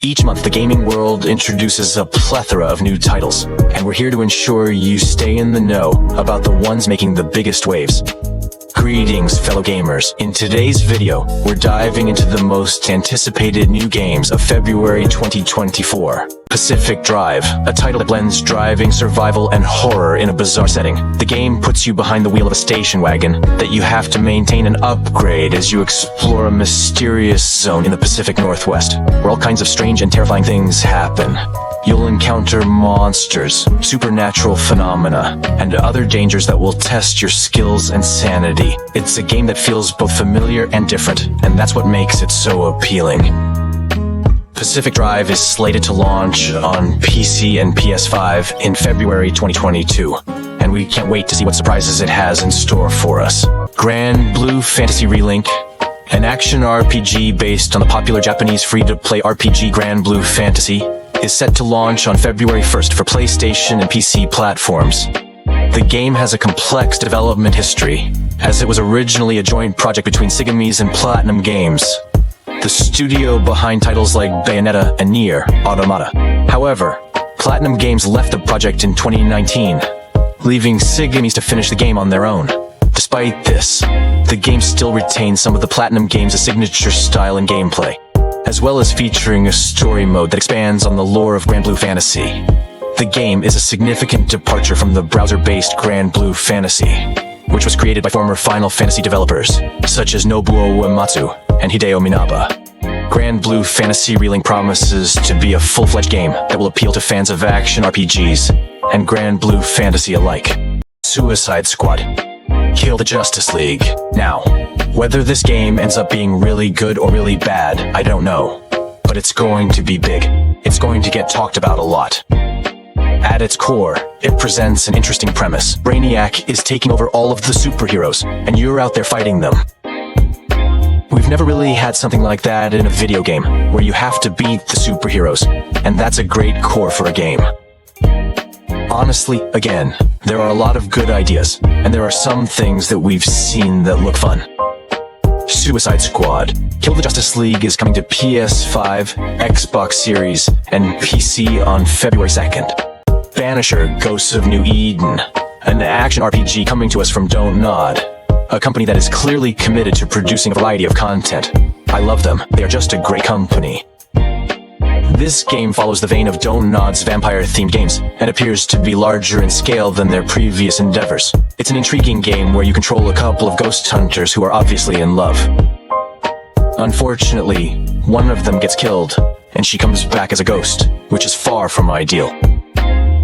Each month, the gaming world introduces a plethora of new titles, and we're here to ensure you stay in the know about the ones making the biggest waves. Greetings, fellow gamers. In today's video, we're diving into the most anticipated new games of February 2024. Pacific Drive, a title that blends driving, survival, and horror in a bizarre setting. The game puts you behind the wheel of a station wagon that you have to maintain and upgrade as you explore a mysterious zone in the Pacific Northwest, where all kinds of strange and terrifying things happen. You'll encounter monsters, supernatural phenomena, and other dangers that will test your skills and sanity. It's a game that feels both familiar and different, and that's what makes it so appealing. Pacific Drive is slated to launch on PC and PS5 in February 2022, and we can't wait to see what surprises it has in store for us. Granblue Fantasy Relink, an action RPG based on the popular Japanese free-to-play RPG Granblue Fantasy, is set to launch on February 1st for PlayStation and PC platforms. The game has a complex development history, as it was originally a joint project between Sigames and Platinum Games, the studio behind titles like Bayonetta and Nier Automata. However, Platinum Games left the project in 2019, leaving Sigames to finish the game on their own. Despite this, the game still retains some of the Platinum Games' signature style and gameplay, as well as featuring a story mode that expands on the lore of Granblue Fantasy. The game is a significant departure from the browser-based Granblue Fantasy, which was created by former Final Fantasy developers, such as Nobuo Uematsu and Hideo Minaba. Granblue Fantasy Relink promises to be a full-fledged game that will appeal to fans of action RPGs and Granblue Fantasy alike. Suicide Squad: Kill the Justice League. Now, whether this game ends up being really good or really bad, I don't know. But it's going to be big. It's going to get talked about a lot. At its core, it presents an interesting premise. Brainiac is taking over all of the superheroes, and you're out there fighting them. We've never really had something like that in a video game, where you have to beat the superheroes, and that's a great core for a game. Honestly, again, there are a lot of good ideas, and there are some things that we've seen that look fun. Suicide Squad: Kill the Justice League is coming to PS5, Xbox Series, and PC on February 2nd. Banisher: Ghosts of New Eden, an action RPG coming to us from Don't Nod, a company that is clearly committed to producing a variety of content. I love them. They are just a great company. This game follows the vein of Don't Nod's vampire-themed games, and appears to be larger in scale than their previous endeavors. It's an intriguing game where you control a couple of ghost hunters who are obviously in love. Unfortunately, one of them gets killed, and she comes back as a ghost, which is far from ideal.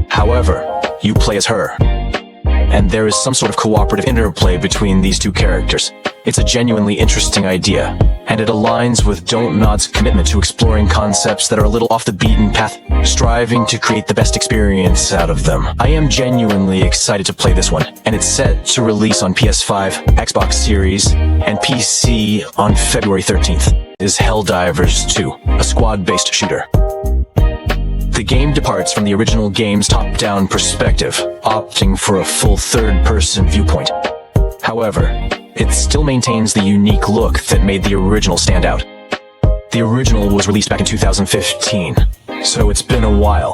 However, you play as her, and there is some sort of cooperative interplay between these two characters. It's a genuinely interesting idea, and it aligns with Don't Nod's commitment to exploring concepts that are a little off the beaten path, striving to create the best experience out of them. I am genuinely excited to play this one, and it's set to release on PS5, Xbox Series, and PC on February 13th. Is Helldivers 2, a squad-based shooter. The game departs from the original game's top-down perspective, opting for a full third-person viewpoint. However, it still maintains the unique look that made the original stand out. The original was released back in 2015, so it's been a while.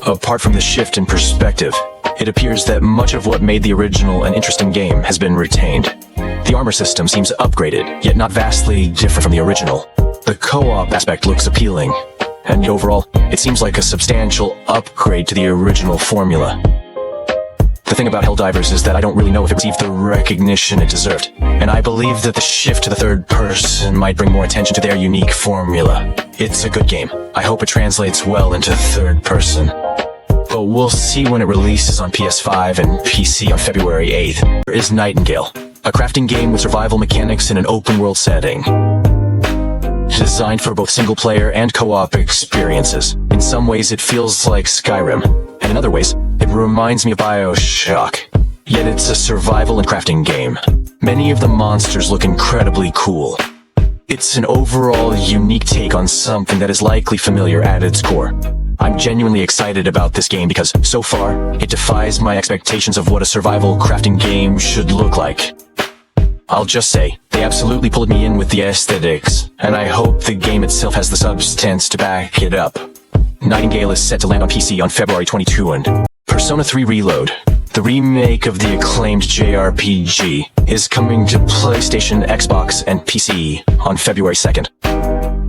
Apart from the shift in perspective, it appears that much of what made the original an interesting game has been retained. The armor system seems upgraded, yet not vastly different from the original. The co-op aspect looks appealing, and overall, it seems like a substantial upgrade to the original formula. The thing about Helldivers is that I don't really know if it received the recognition it deserved, and I believe that the shift to the third person might bring more attention to their unique formula. It's a good game. I hope it translates well into third person. But we'll see when it releases on PS5 and PC on February 8th. There is Nightingale, a crafting game with survival mechanics in an open-world setting, designed for both single-player and co-op experiences. In some ways, it feels like Skyrim, and in other ways, it reminds me of BioShock. Yet it's a survival and crafting game. Many of the monsters look incredibly cool. It's an overall unique take on something that is likely familiar at its core. I'm genuinely excited about this game because, so far, it defies my expectations of what a survival crafting game should look like. I'll just say, they absolutely pulled me in with the aesthetics, and I hope the game itself has the substance to back it up. Nightingale is set to land on PC on February 22 and Persona 3 Reload, the remake of the acclaimed JRPG, is coming to PlayStation, Xbox, and PC on February 2nd.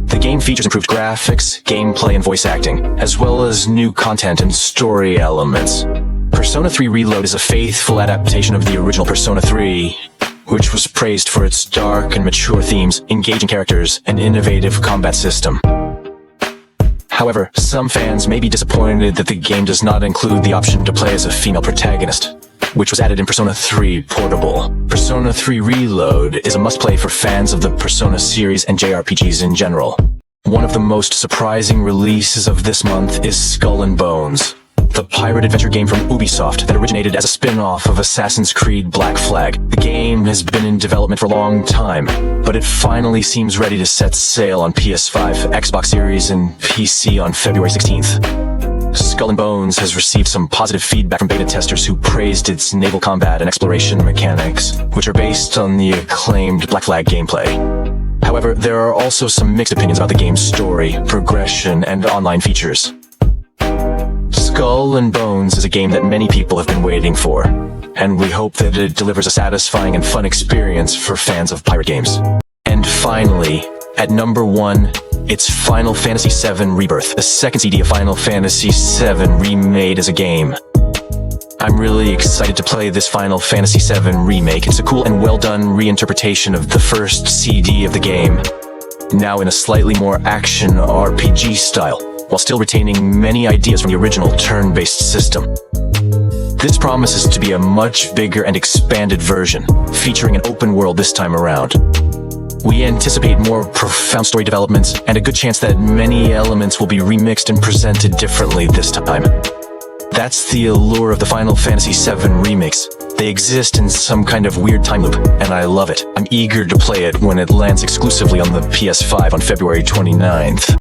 The game features improved graphics, gameplay, and voice acting, as well as new content and story elements. Persona 3 Reload is a faithful adaptation of the original Persona 3, which was praised for its dark and mature themes, engaging characters, and innovative combat system. However, some fans may be disappointed that the game does not include the option to play as a female protagonist, which was added in Persona 3 Portable. Persona 3 Reload is a must-play for fans of the Persona series and JRPGs in general. One of the most surprising releases of this month is Skull and Bones, the pirate adventure game from Ubisoft that originated as a spin-off of Assassin's Creed Black Flag. The game has been in development for a long time, but it finally seems ready to set sail on PS5, Xbox Series, and PC on February 16th. Skull and Bones has received some positive feedback from beta testers who praised its naval combat and exploration mechanics, which are based on the acclaimed Black Flag gameplay. However, there are also some mixed opinions about the game's story, progression, and online features. Skull and Bones is a game that many people have been waiting for, and we hope that it delivers a satisfying and fun experience for fans of pirate games. And finally, at number 1, it's Final Fantasy VII Rebirth, the second CD of Final Fantasy VII remade as a game. I'm really excited to play this Final Fantasy VII remake. It's a cool and well-done reinterpretation of the first CD of the game, now in a slightly more action RPG style, while still retaining many ideas from the original turn-based system. This promises to be a much bigger and expanded version, featuring an open world this time around. We anticipate more profound story developments, and a good chance that many elements will be remixed and presented differently this time. That's the allure of the Final Fantasy VII remakes. They exist in some kind of weird time loop, and I love it. I'm eager to play it when it lands exclusively on the PS5 on February 29th.